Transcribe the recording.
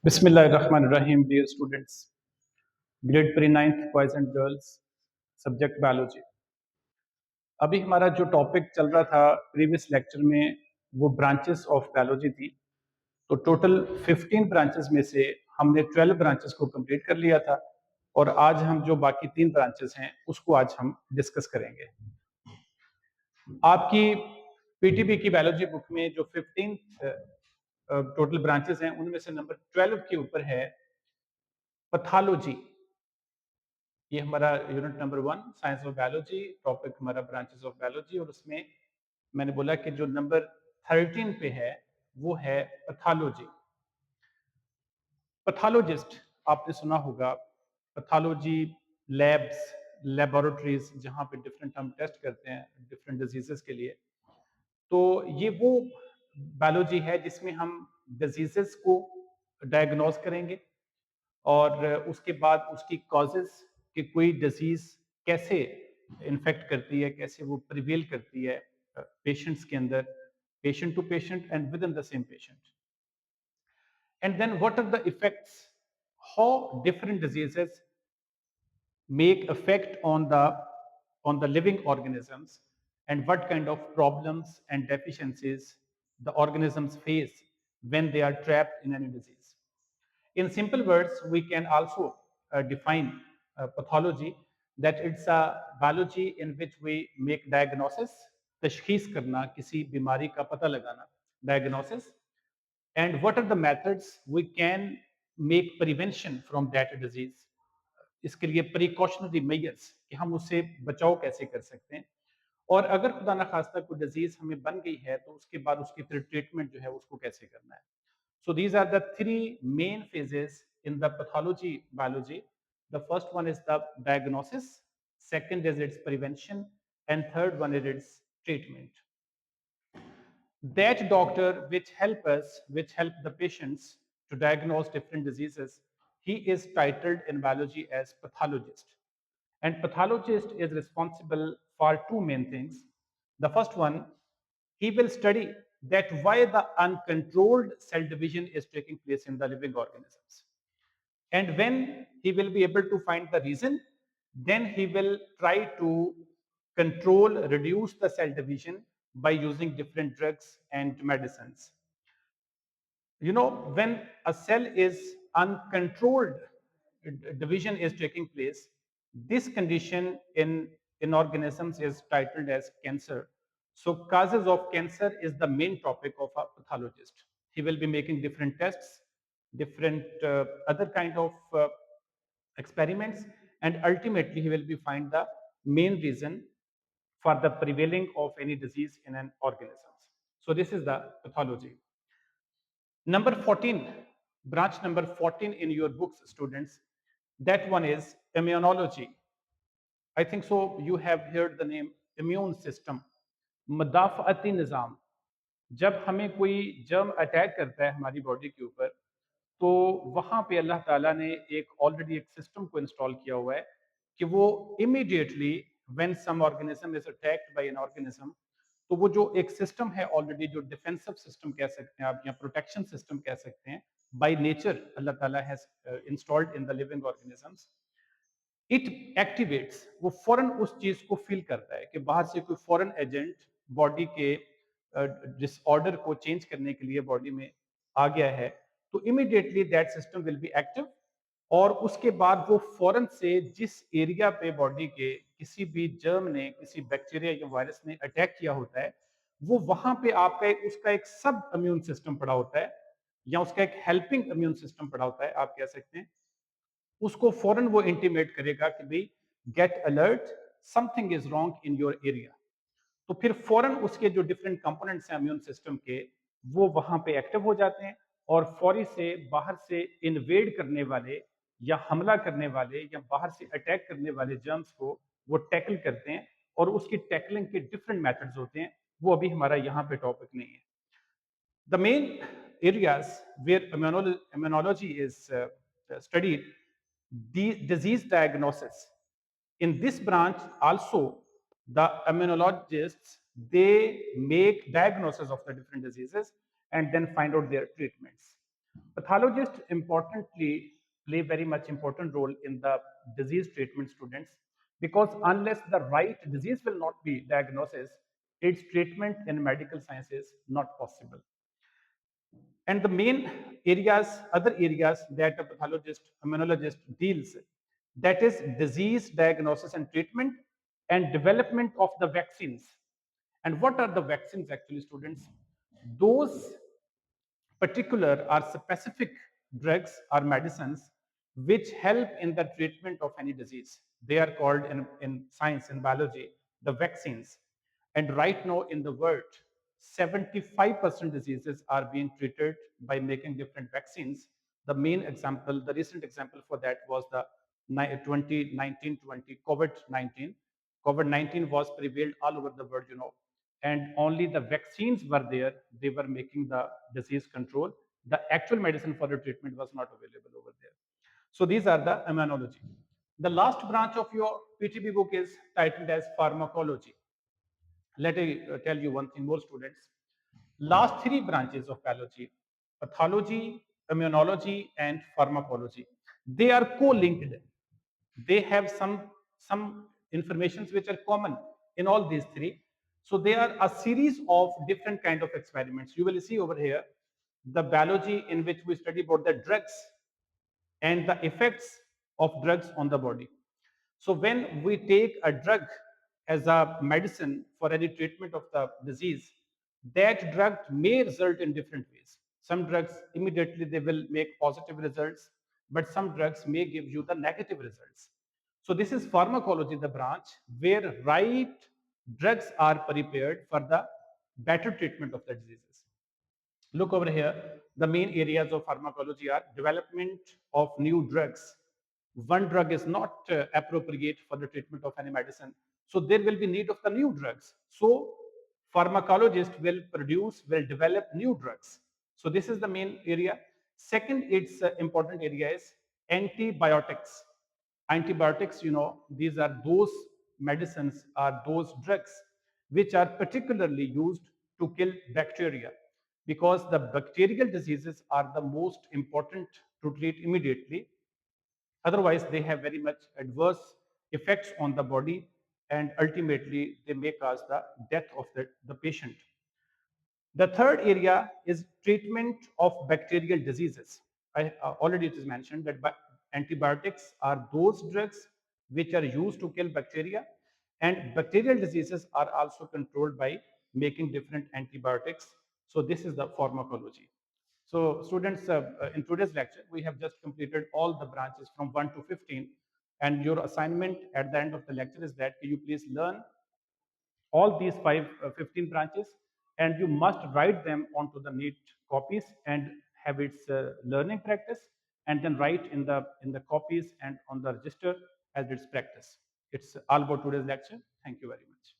बिस्मिल्लाहिर्रहमानिर्रहीम dear students, grade pre ninth boys and girls, subject biology. अभी हमारा जो टॉपिक चल रहा था प्रीवियस लेक्चर में वो ब्रांचेस ऑफ बायोलॉजी थी। तो टोटल 15 ब्रांचेस में से हमने 12 ब्रांचेस को कंप्लीट कर लिया था और आज हम जो बाकी 3 ब्रांचेस हैं उसको आज हम डिस्कस करेंगे। आपकी पीटीबी की बायोलॉजी बुक में जो 15 टोटल ब्रांचेस हैं उनमें से नंबर 12 के ऊपर है पैथोलॉजी। ये हमारा unit number 1 science of biology, topic हमारा ब्रांचेस ऑफ बायोलॉजी, और उसमें मैंने बोला कि जो नंबर 13 पे है वो है पैथोलॉजी। पैथोलॉजिस्ट आपने सुना होगा, पैथोलॉजी लैब्स, लेबोरेटरीज जहाँ पे डिफरेंट हम टेस्ट करते हैं डिफरेंट डिजीजेस के लिए। तो ये वो बायोलॉजी है जिसमें हम डिजीजेस को डायग्नोज करेंगे और उसके बाद उसकी कॉजेस कि कोई डिजीज कैसे इन्फेक्ट करती है, कैसे वो प्रिवेल करती है पेशेंट्स के अंदर, patient to patient and with in the same patient, and then what are the effects, how different diseases make effect on the living organisms, and what kind of problems and deficiencies the organisms face when they are trapped in any disease. In simple words, we can also define pathology that it's a biology in which we make diagnosis, तशखीस करना, किसी बीमारी का पता लगाना, diagnosis, and what are the methods we can make prevention from that disease. इसके लिए precautionary measures कि हम उससे बचाव कैसे कर सकते हैं, और अगर खुदा ना खास्ता कोई डिजीज हमें बन गई है तो उसके बाद उसकी फिर ट्रीटमेंट जो है उसको कैसे करना है. So these are the three main phases in the pathology biology. The first one is the diagnosis, second is its prevention, and third one is its treatment. That doctor which help the patients to diagnose different diseases, he is titled in biology as pathologist. And pathologist is responsible for two main things. The first one, he will study that why the uncontrolled cell division is taking place in the living organisms. And when he will be able to find the reason, then he will try to control, reduce the cell division by using different drugs and medicines. You know, when a cell is uncontrolled division is taking place, this condition in organisms is titled as cancer. So causes of cancer is the main topic of a pathologist. He will be making different tests, different other kind of experiments, and ultimately he will be find the main reason for the prevailing of any disease in an organism. So this is the pathology. Number 14, branch number 14 in your books, students, that one is immunology. I think so you have heard the name immune system. मदाफ़अती निज़ाम, जब हमें कोई germ attack करता है हमारी body के ऊपर, तो वहाँ पे अल्लाह ताला ने एक ऑलरेडी एक सिस्टम को इंस्टॉल किया हुआ है कि वो immediately when some organism is attacked by an organism, तो वो जो एक सिस्टम है ऑलरेडी, जो डिफेंसिव सिस्टम कह सकते हैं आप या प्रोटेक्शन सिस्टम कह सकते हैं, बाय नेचर अल्लाह ताला has installed in the living organisms, it activates, वो फौरन उस चीज को फील करता है कि बाहर से कोई फॉरेन एजेंट बॉडी के डिसऑर्डर को चेंज करने के लिए बॉडी में आ गया है, तो immediately that system will be active, और उसके बाद वो फौरन से जिस एरिया पे बॉडी के किसी भी जर्म ने, किसी बैक्टीरिया या वायरस ने अटैक किया होता है, वो वहां पे आपका उसका एक सब इम्यून सिस्टम पड़ा होता है या उसका एक हेल्पिंग इम्यून सिस्टम पड़ा होता है, आप कह सकते हैं, उसको फौरन वो इंटीमेट करेगा कि भाई get alert, something is wrong in your area. तो फिर फौरन उसके जो डिफरेंट कंपोनेंट्स हैं इम्यून सिस्टम के, वो वहां पे एक्टिव हो जाते हैं और फौरी से बाहर से इन्वेड करने वाले या हमला करने वाले या बाहर से अटैक करने वाले जर्म्स को वो टैकल करते हैं, और उसकी टैकलिंग के डिफरेंट मेथड्स होते हैं, वो अभी हमारा यहाँ पे टॉपिक नहीं है. The main areas where immunology is studied, the disease diagnosis. In this branch also, the immunologists, they make diagnosis of the different diseases and then find out their treatments. Pathologists importantly play very much important role in the disease treatment, students, because unless the right disease will not be diagnosed, its treatment in medical science is not possible. And the main areas, other areas that a pathologist, immunologist deals, that is disease diagnosis and treatment and development of the vaccines. And what are the vaccines actually, students? Those particular or specific drugs or medicines which help in the treatment of any disease. They are called in science, in biology, the vaccines. And right now in the world, 75% diseases are being treated by making different vaccines. The main example, the recent example for that was the 2019-20 COVID-19. COVID-19 was prevailed all over the world, and only the vaccines were there. They were making the disease control. The actual medicine for the treatment was not available over there. So these are the immunology. The last branch of your PTB book is titled as pharmacology. Let me tell you one thing more, students. Last three branches of biology, pathology, immunology, and pharmacology, they are co-linked. They have some informations which are common in all these three. So they are a series of different kind of experiments. You will see over here the biology in which we study about the drugs and the effects of drugs on the body. So when we take a drug as a medicine for any treatment of the disease, that drug may result in different ways. Some drugs immediately they will make positive results, but some drugs may give you the negative results. So this is pharmacology, the branch where right drugs are prepared for the better treatment of the diseases. Look over here. The main areas of pharmacology are development of new drugs. One drug is not appropriate for the treatment of any medicine. So there will be need of the new drugs. So pharmacologist will produce, will develop new drugs. So this is the main area. Second, its important area is antibiotics. Antibiotics, these are those medicines or those drugs which are particularly used to kill bacteria, because the bacterial diseases are the most important to treat immediately. Otherwise, they have very much adverse effects on the body, and ultimately they may cause the death of the patient. The third area is treatment of bacterial diseases. Already it is mentioned that antibiotics are those drugs which are used to kill bacteria, and bacterial diseases are also controlled by making different antibiotics. So this is the pharmacology. So students, in today's lecture, we have just completed all the branches from 1 to 15. And your assignment at the end of the lecture is that you please learn all these 15 branches, and you must write them onto the neat copies and have its learning practice, and then write in the copies and on the register as its practice. It's all about today's lecture. Thank you very much.